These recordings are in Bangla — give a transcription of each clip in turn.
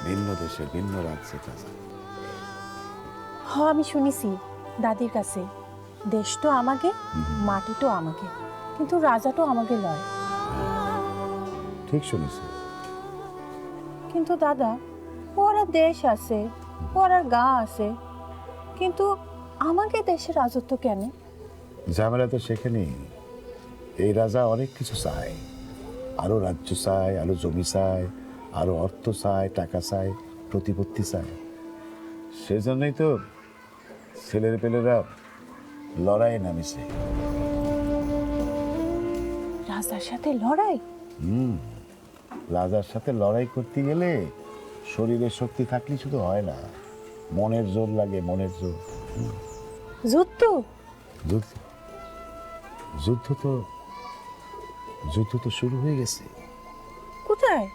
ভিন্ন দেশে ভিন্ন রাজ্যে রাজা। আমি শুনেছি দাদির কাছে, দেশ তো আমাকে, মাটি তো আমাকে, কিন্তু রাজা তো আমাকে লয়। ঠিক শুনেছি। কিন্তু দাদা, ওরা দেশ আছে, ওরা গা আছে, কিন্তু আমাকে দেশের রাজত্ব কেন? ঝামেলা তো সেখানেই। এই রাজা অনেক কিছু চায়, আরো রাজ্য চায়, আরো জমি চায়, আরো অর্থ চায়, টাকা চায়, প্রতিপত্তি চায়। সেজন্যই তো ছেলের পেলেরা লড়াইয়ে নামিছে। রাজার সাথে লড়াই? রাজার সাথে লড়াই করতে গেলে শরীরের শক্তি থাকলেই শুধু হয় না, মনের জোর লাগে, মনের জোর। যুদ্ধ? যুদ্ধ যুদ্ধ তো যুদ্ধ তো শুরু হয়ে গেছে। কোথায়?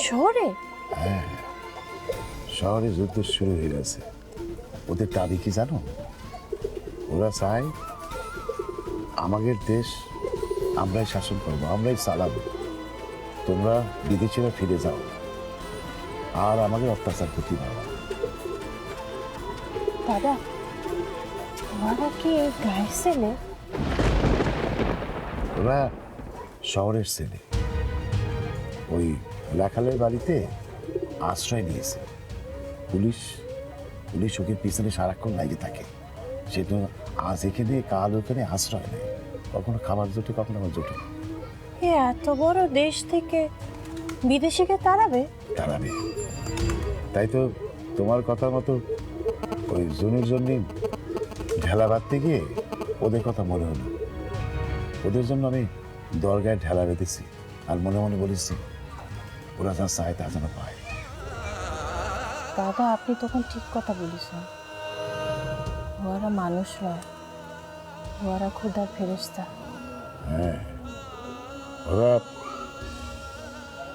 শহরে? শহরে যুদ্ধ শুরু হয়ে গেছে। ওদের দাবি কি জানো? ওরা চায় আমাদের দেশ আমরাই শাসন করবো, আমরাই চালাবো, তোমরা বিদেশিরা ফিরে যাও আর আমাদের অত্যাচার করতে পারো। দাদা, ওরা কি গায়ের ছেলে? ওরা শহরের ছেলে, ওই রাখালের বাড়িতে আশ্রয় নিয়েছে। পুলিশ পুলিশ ওকে পিছনে সারাক্ষণ লাগে থাকে। সেটা আজ এখানে কাল ওখানে আশ্রয় নেয়, কখনো খাবার জোটে, কখনো আমার জোটে। এত বড় দেশ থেকে বিদেশিকে তাড়াবে? তাড়াবে। তাই তো তোমার কথা মতো ওই জুনির জন্য ঢেলা বাঁধতে গিয়ে ওদের কথা মনে হলো। ওদের জন্য আমি দরগায় ঢেলা বেঁধেছি আর মনে মনে বলেছি ওরা যা চায় তা যেন পায়। দাদা, আপনি তখন ঠিক কথা বলেছেন। ওরা মানুষ নয়, ওরা খোদার ফেরেশতা। হ্যাঁ, ওরা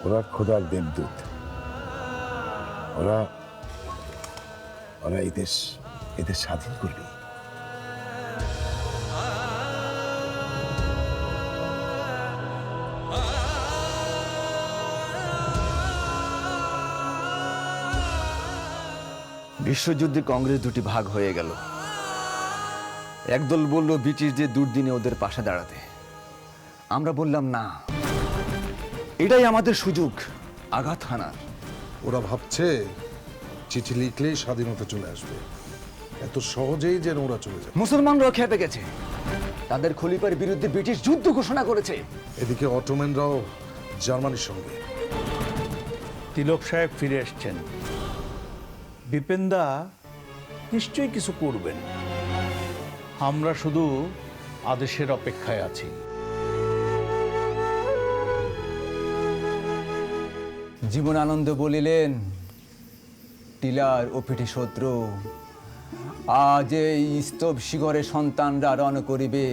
ওরা খোদার দেবদূত। ওরা ওরা এদের স্বাধীন করবে। বিশ্বযুদ্ধে কংগ্রেস দুটি ভাগ হয়ে গেল। একদল বলল ব্রিটিশদের দুর্দিনে ওদের পাশে দাঁড়াতে। আমরা বললাম না, এটাই আমাদের সুযোগ আঘাত হানার। ওরা ভাবছে চিঠি লিখলেই স্বাধীনতা চলে আসবে, এত সহজেই যেন ওরা চলে যাবে। মুসলমানরাও খেপে গেছে, তাদের খলিফার বিরুদ্ধে ব্রিটিশ যুদ্ধ ঘোষণা করেছে। এদিকে অটোম্যানরাও জার্মানির সঙ্গে। তিলক সাহেব ফিরে এসছেন। বিপেন্দা নিশ্চয়ই কিছু করবেন, আমরা শুধু আদেশের অপেক্ষায় আছি। জীবনানন্দ বলিলেন, টিলার ও পিঠে শত্রু, আজ এই স্তব শিখরে সন্তানরা রণ করিবে।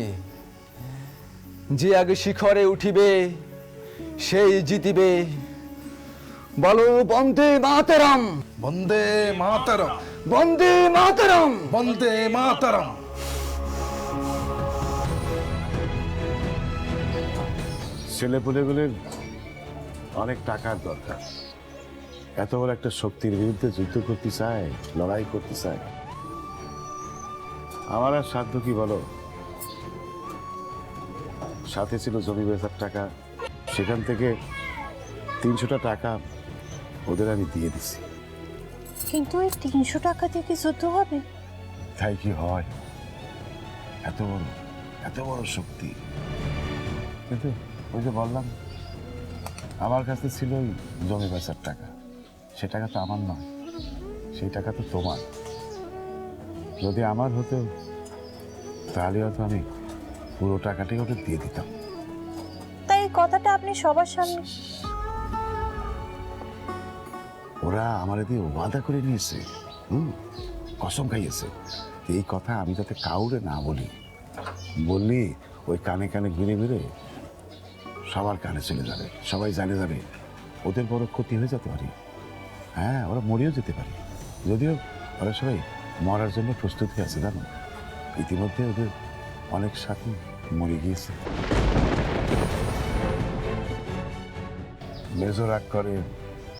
যে আগে শিখরে উঠিবে সেই জিতিবে। বলো বন্দে মাতরম, বন্দে মাতরম, বন্দে মাতরম, বন্দে মাতরম। ছেলেপুলেগুলোর অনেক টাকার দরকার। এত বড় একটা শক্তির বিরুদ্ধে যুদ্ধ করতে চায়, লড়াই করতে চায়। আমার আর সাধ্য কি বলো? সাথে ছিল জমি বেচার টাকা, সেখান থেকে 300টা টাকা ওদের আমি দিয়ে দিছি। কিন্তু এই 300 টাকা দিয়ে কি যুদ্ধ হবে? তাই কি হয়? এত বড় শক্তি। কিন্তু ওই যে বললাম, আমার কাছে ছিল ওই জমি বেচার টাকা। সে টাকা তো আমার নয়, সেই টাকা তো তোমার। যদি আমার হতো তাহলে হয়তো আমি পুরো টাকাটাই ওদের দিয়ে দিতাম। তাই এই কথাটা আপনি সবার সামনে? ওরা আমার দিয়ে ওয়াদা করে নিয়েছে, কসম খাইয়েছে, এই কথা আমি যাতে কাউরে না বলি। বললি ওই কানে কানে ঘুরে ঘুরে সবার কানে চলে যাবে, সবাই জানে যাবে, ওদের বড় ক্ষতি হয়ে যেতে পারে। হ্যাঁ, ওরা মরেও যেতে পারে। যদিও ওরা সবাই মরার জন্য প্রস্তুত হয়ে আছে, জানো। ইতিমধ্যে ওদের অনেক সাথী মরে গিয়েছে। মেজো রাগ করে,